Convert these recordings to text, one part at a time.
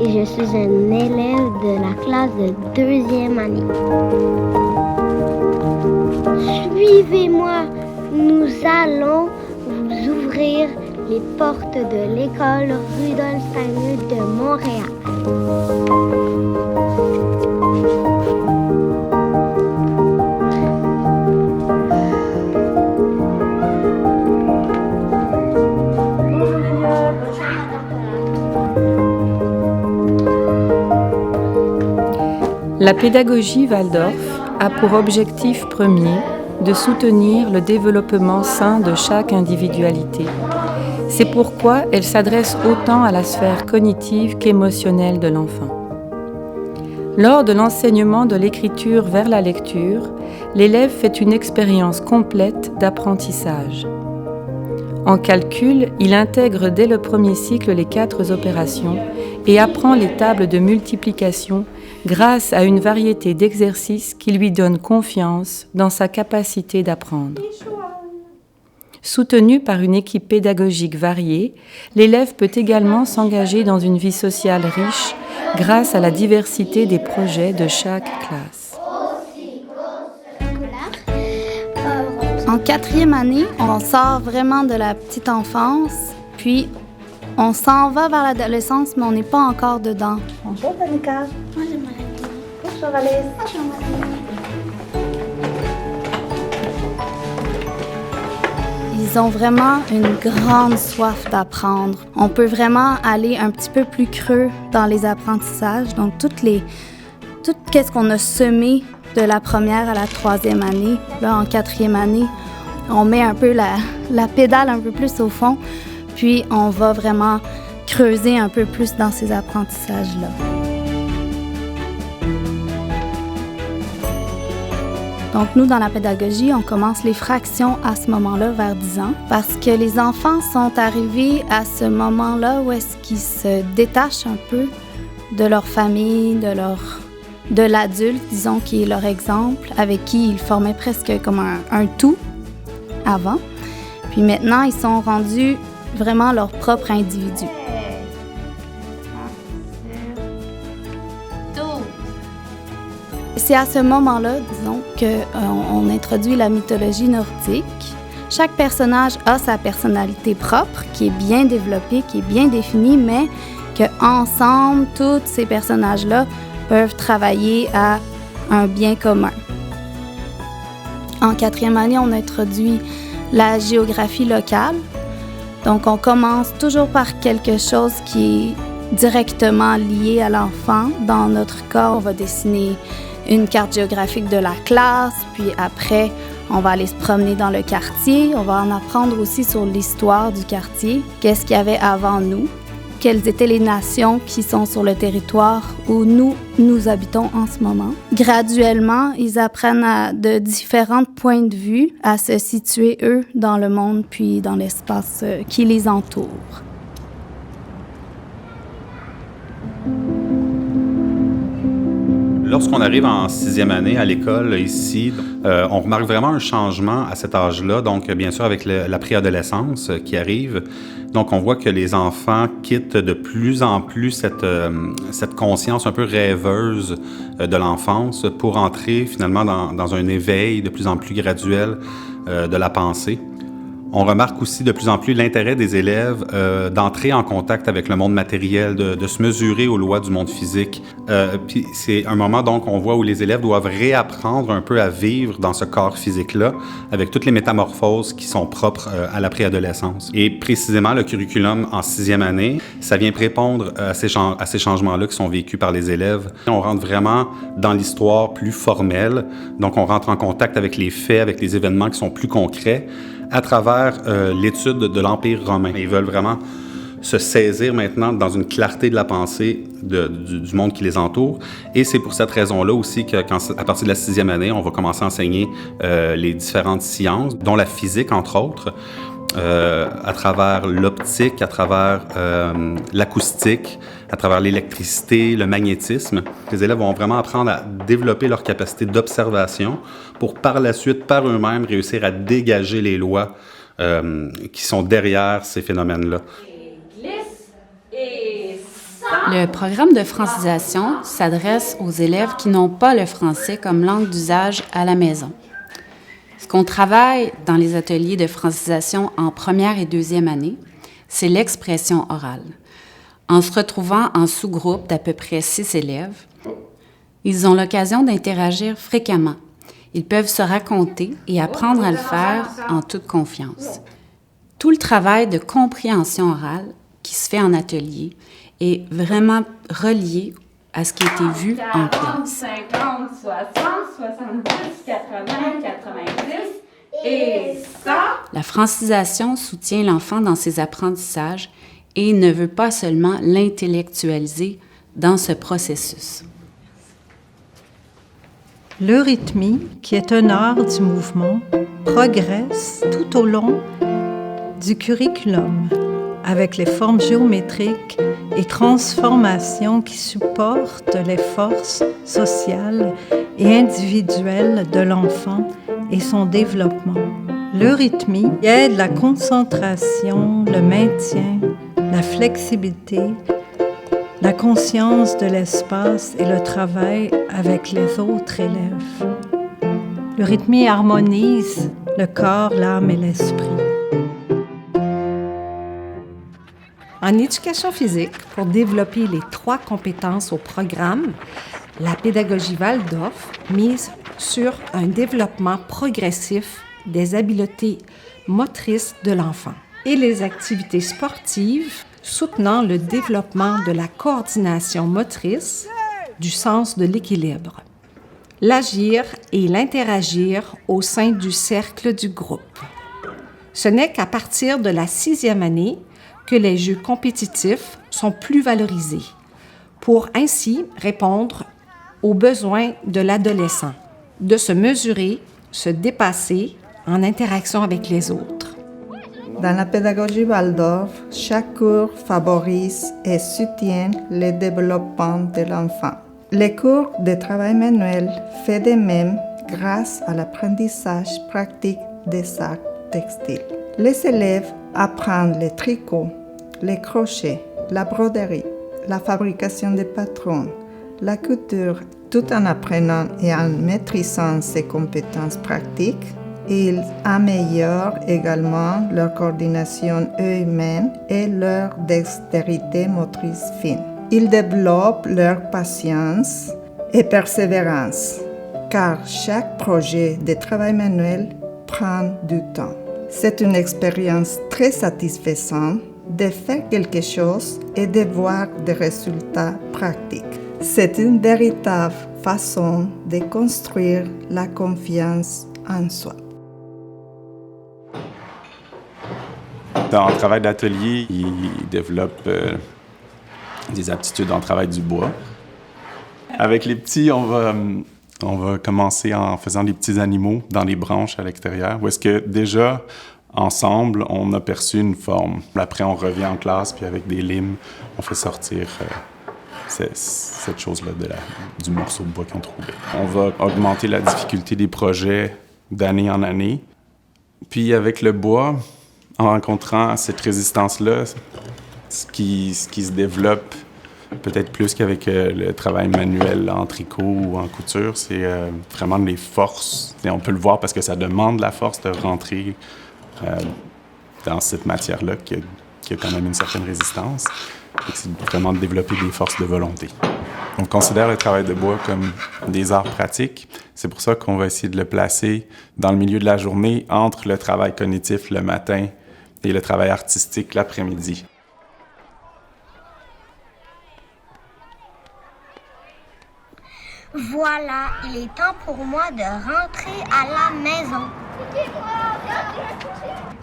et je suis un élève de la classe de 2e année. Suivez-moi, nous allons vous ouvrir les portes de l'école Rudolf Steiner de Montréal. La pédagogie Waldorf a pour objectif premier de soutenir le développement sain de chaque individualité. C'est pourquoi elle s'adresse autant à la sphère cognitive qu'émotionnelle de l'enfant. Lors de l'enseignement de l'écriture vers la lecture, l'élève fait une expérience complète d'apprentissage. En calcul, il intègre dès le premier cycle les 4 opérations et apprend les tables de multiplication grâce à une variété d'exercices qui lui donnent confiance dans sa capacité d'apprendre. Soutenu par une équipe pédagogique variée, l'élève peut également s'engager dans une vie sociale riche grâce à la diversité des projets de chaque classe. En 4e année, on sort vraiment de la petite enfance, puis on s'en va vers l'adolescence, mais on n'est pas encore dedans. Bonjour, Danica. Bonjour, Marie. Bonjour, Alice. Bonjour, Marie. Ils ont vraiment une grande soif d'apprendre. On peut vraiment aller un petit peu plus creux dans les apprentissages. Donc, tout ce qu'on a semé de la première à la 3e année, là, en 4e année, on met un peu la pédale un peu plus au fond, puis on va vraiment creuser un peu plus dans ces apprentissages-là. Donc, nous, dans la pédagogie, on commence les fractions à ce moment-là, vers 10 ans, parce que les enfants sont arrivés à ce moment-là où est-ce qu'ils se détachent un peu de leur famille, de l'adulte, disons, qui est leur exemple, avec qui ils formaient presque comme un tout avant. Puis maintenant, ils sont rendus vraiment leur propre individu. C'est à ce moment-là, disons, qu'on introduit la mythologie nordique. Chaque personnage a sa personnalité propre, qui est bien développée, qui est bien définie, mais qu'ensemble, tous ces personnages-là peuvent travailler à un bien commun. En 4e année, on introduit la géographie locale. Donc, on commence toujours par quelque chose qui est directement lié à l'enfant. Dans notre cas, on va dessiner une carte géographique de la classe, puis après, on va aller se promener dans le quartier. On va en apprendre aussi sur l'histoire du quartier. Qu'est-ce qu'il y avait avant nous? Quelles étaient les nations qui sont sur le territoire où nous habitons en ce moment. Graduellement, ils apprennent de différents points de vue à se situer, eux, dans le monde puis dans l'espace qui les entoure. Lorsqu'on arrive en 6e année à l'école ici, on remarque vraiment un changement à cet âge-là, donc bien sûr avec la préadolescence qui arrive. Donc on voit que les enfants quittent de plus en plus cette conscience un peu rêveuse de l'enfance pour entrer finalement dans un éveil de plus en plus graduel de la pensée. On remarque aussi de plus en plus l'intérêt des élèves d'entrer en contact avec le monde matériel, de se mesurer aux lois du monde physique. Puis c'est un moment donc on voit où les élèves doivent réapprendre un peu à vivre dans ce corps physique-là, avec toutes les métamorphoses qui sont propres à la préadolescence. Et précisément, le curriculum en 6e année, ça vient répondre à ces changements-là qui sont vécus par les élèves. On rentre vraiment dans l'histoire plus formelle, donc on rentre en contact avec les faits, avec les événements qui sont plus concrets, à travers l'étude de l'Empire romain. Ils veulent vraiment se saisir maintenant dans une clarté de la pensée du monde qui les entoure. Et c'est pour cette raison-là aussi qu'à partir de la 6e année, on va commencer à enseigner les différentes sciences, dont la physique, entre autres, à travers l'optique, à travers l'acoustique, à travers l'électricité, le magnétisme. Les élèves vont vraiment apprendre à développer leur capacité d'observation pour par la suite, par eux-mêmes, réussir à dégager les lois qui sont derrière ces phénomènes-là. Et glisse et sort! Le programme de francisation s'adresse aux élèves qui n'ont pas le français comme langue d'usage à la maison. Ce qu'on travaille dans les ateliers de francisation en première et deuxième année, c'est l'expression orale. En se retrouvant en sous-groupe d'à peu près 6 élèves, ils ont l'occasion d'interagir fréquemment. Ils peuvent se raconter et apprendre à le faire en toute confiance. Tout le travail de compréhension orale qui se fait en atelier est vraiment relié à ce qui a été vu en classe. 50, 60, 70, 80, 90 et 100. La francisation soutient l'enfant dans ses apprentissages et ne veut pas seulement l'intellectualiser dans ce processus. L'eurythmie, qui est un art du mouvement, progresse tout au long du curriculum avec les formes géométriques et transformations qui supportent les forces sociales et individuelles de l'enfant et son développement. L'eurythmie aide la concentration, le maintien, la flexibilité, la conscience de l'espace et le travail avec les autres élèves. L'eurythmie harmonise le corps, l'âme et l'esprit. En éducation physique, pour développer les 3 compétences au programme, la pédagogie Waldorf mise sur un développement progressif des habiletés motrices de l'enfant et les activités sportives soutenant le développement de la coordination motrice, du sens de l'équilibre, l'agir et l'interagir au sein du cercle du groupe. Ce n'est qu'à partir de la 6e année que les jeux compétitifs sont plus valorisés pour ainsi répondre aux besoins de l'adolescent, de se mesurer, se dépasser en interaction avec les autres. Dans la pédagogie Waldorf, chaque cours favorise et soutient le développement de l'enfant. Les cours de travail manuel fait de même grâce à l'apprentissage pratique des arts textiles. Les élèves apprennent le tricot, les crochets, la broderie, la fabrication de patrons, la couture, tout en apprenant et en maîtrisant ces compétences pratiques. Ils améliorent également leur coordination humaine et leur dextérité motrice fine. Ils développent leur patience et persévérance, car chaque projet de travail manuel prend du temps. C'est une expérience très satisfaisante de faire quelque chose et de voir des résultats pratiques. C'est une véritable façon de construire la confiance en soi. Dans le travail d'atelier, ils développent des aptitudes en travail du bois. Avec les petits, on va commencer en faisant des petits animaux dans les branches à l'extérieur, où est-ce que déjà, ensemble, on a perçu une forme. Après, on revient en classe, puis avec des limes, on fait sortir cette chose-là du morceau de bois qu'ils ont trouvé. On va augmenter la difficulté des projets d'année en année. Puis avec le bois, en rencontrant cette résistance-là, ce qui se développe peut-être plus qu'avec le travail manuel en tricot ou en couture, c'est vraiment les forces. Et on peut le voir parce que ça demande la force de rentrer dans cette matière-là qui a quand même une certaine résistance. Et c'est vraiment de développer des forces de volonté. On considère le travail de bois comme des arts pratiques. C'est pour ça qu'on va essayer de le placer dans le milieu de la journée entre le travail cognitif le matin et le travail artistique l'après-midi. Voilà, il est temps pour moi de rentrer à la maison.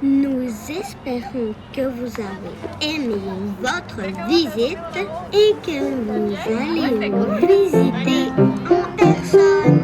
Nous espérons que vous avez aimé votre visite et que vous allez nous visiter en personne.